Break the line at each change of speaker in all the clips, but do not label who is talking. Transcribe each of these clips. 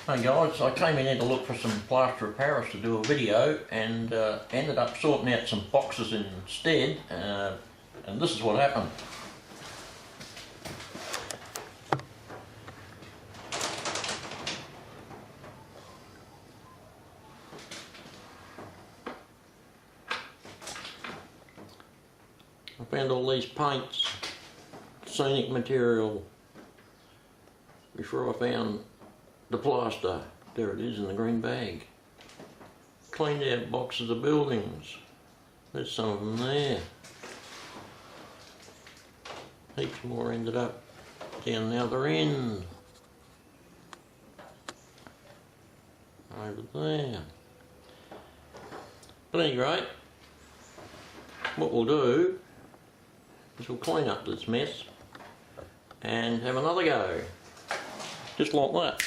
Hey guys, I came in here to look for some plaster of Paris to do a video and ended up sorting out some boxes instead, and this is what happened. I found all these paints, scenic material, before I found the plaster. There it is in the green bag. Cleaned out boxes of buildings. There's some of them there. Heaps more ended up down the other end. Over there. But at any rate, what we'll do is we'll clean up this mess and have another go. Just like that.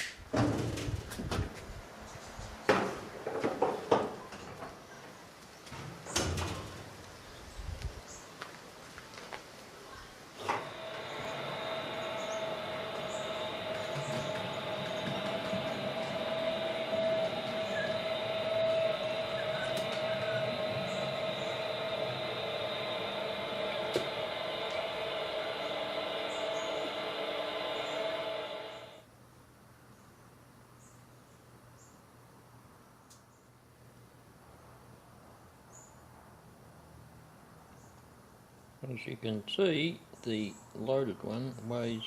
As you can see, the loaded one weighs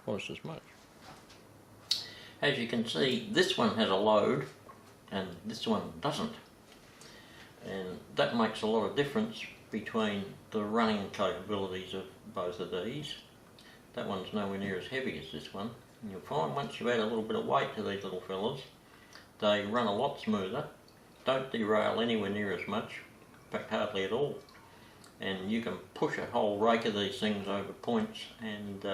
twice as much. As you can see, this one has a load and this one doesn't. And that makes a lot of difference between the running capabilities of both of these. That one's nowhere near as heavy as this one. And you'll find once you add a little bit of weight to these little fellas, they run a lot smoother, don't derail anywhere near as much, in fact hardly at all. And you can push a whole rake of these things over points and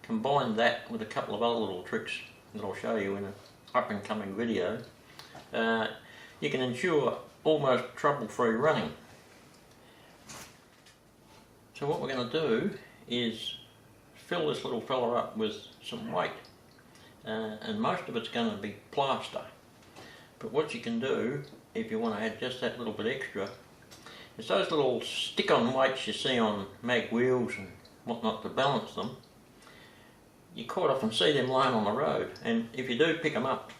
combine that with a couple of other little tricks that I'll show you in an up and coming video. You can ensure almost trouble-free running. So what we're going to do is fill this little fella up with some weight, and most of it's going to be plaster. But what you can do if you want to add just that little bit extra, it's those little stick-on weights you see on mag wheels and whatnot to balance them. You quite often see them lying on the road, and if you do pick them up,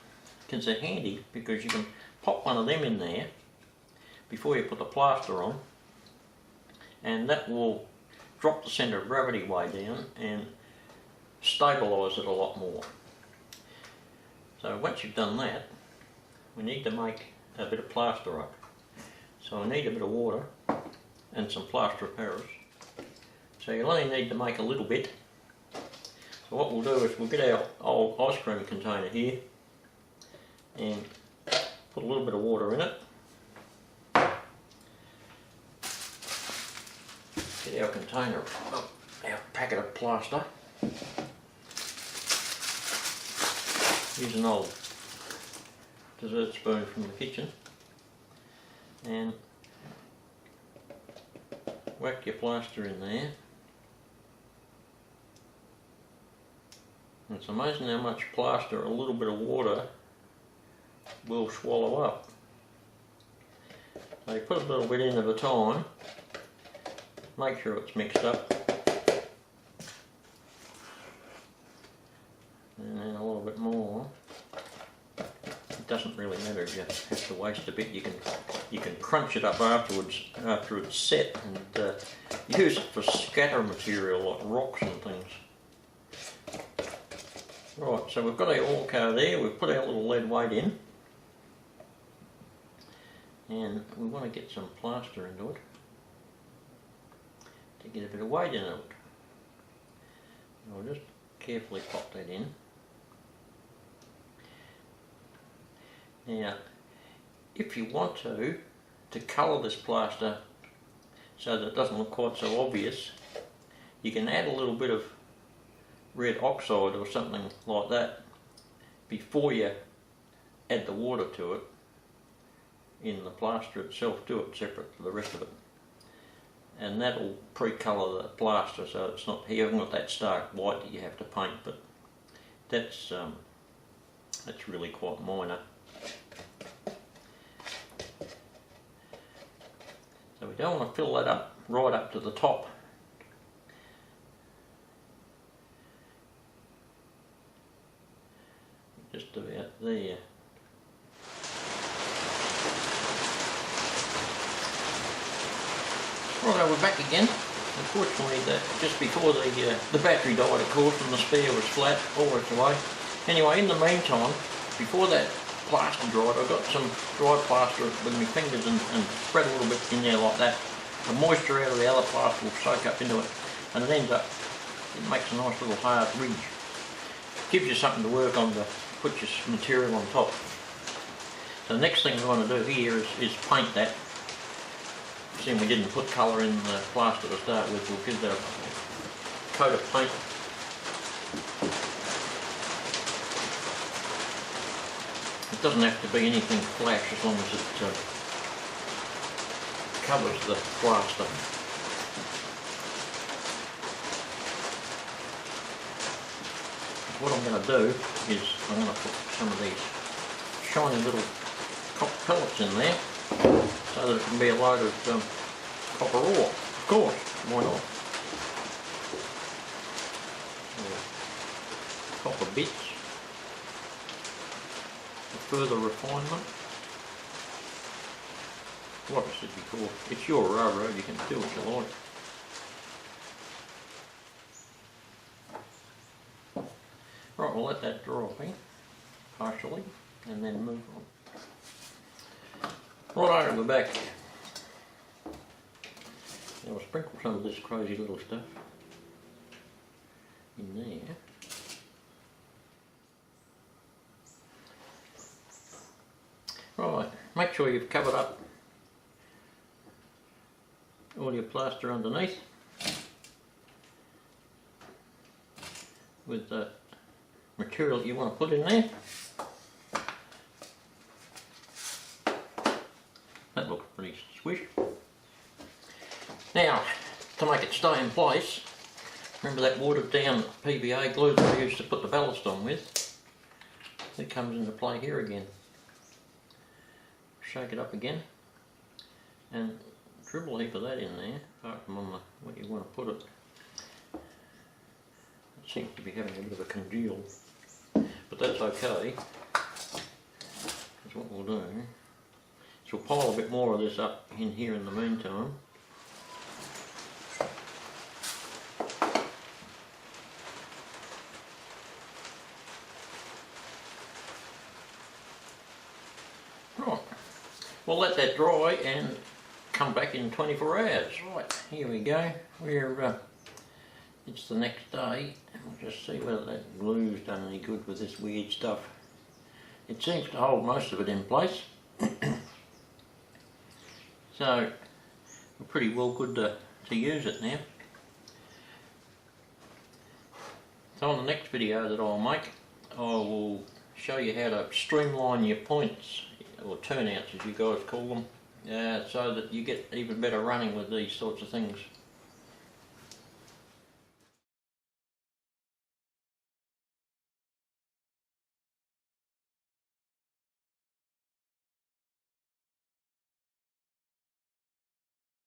it's handy because you can pop one of them in there before you put the plaster on, and that will drop the centre of gravity way down and stabilise it a lot more. So once you've done that, we need to make a bit of plaster up. So I need a bit of water and some plaster of Paris. So you'll only need to make a little bit. So what we'll do is we'll get our old ice cream container here and put a little bit of water in it. Get our container, our packet of plaster. Use an old dessert spoon from the kitchen. And whack your plaster in there. And it's amazing how much plaster a little bit of water will swallow up. So you put a little bit in at a time, make sure it's mixed up, and then a little bit more. It doesn't really matter if you have to waste a bit. You can crunch it up afterwards after it's set and use it for scatter material like rocks and things. Right, so we've got our Orco there. We've put our little lead weight in, and we want to get some plaster into it to get a bit of weight into it. I'll just carefully pop that in. Now, if you want to colour this plaster so that it doesn't look quite so obvious, you can add a little bit of red oxide or something like that before you add the water to it in the plaster itself. Do it separate to the rest of it. And that'll pre-colour the plaster so it's not, you haven't got that stark white that you have to paint, but that's That's really quite minor. So we don't want to fill that up right up to the top. Just about there. Right, we're back again. Unfortunately, just before the battery died, of course, and the spare was flat, all the way. Anyway, in the meantime, before that plaster dried, I got some dry plaster with my fingers and spread a little bit in there like that. The moisture out of the other plaster will soak up into it, and it makes a nice little hard ridge. Gives you something to work on to put your material on top. So the next thing we want to do here is paint that. Seeing we didn't put colour in the plaster to start with, we'll give that a coat of paint. It doesn't have to be anything flash as long as it covers the plaster. What I'm going to do is I'm going to put some of these shiny little copper pellets in there so that it can be a load of copper ore. Of course, why not? Copper bits for further refinement. Like I said before, it's your railroad, you can do what you like. Right, we'll let that dry partially and then move on. Right, we're back. Now we'll sprinkle some of this crazy little stuff in there. Right, make sure you've covered up all your plaster underneath with the material that you want to put in there. That looks pretty swish. Now, to make it stay in place, remember that watered down PVA glue that I used to put the ballast on with? It comes into play here again. Shake it up again and dribble a heap of that in there, apart from on what you want to put it. It seems to be having a bit of a congeal, but that's okay. That's what we'll do. So we'll pile a bit more of this up in here in the meantime. Right, we'll let that dry and come back in 24 hours. Right, here we go. It's the next day, and we'll just see whether that glue's done any good with this weird stuff. It seems to hold most of it in place. So, we're pretty well good to use it now. So on the next video that I'll make, I will show you how to streamline your points, or turnouts as you guys call them, so that you get even better running with these sorts of things.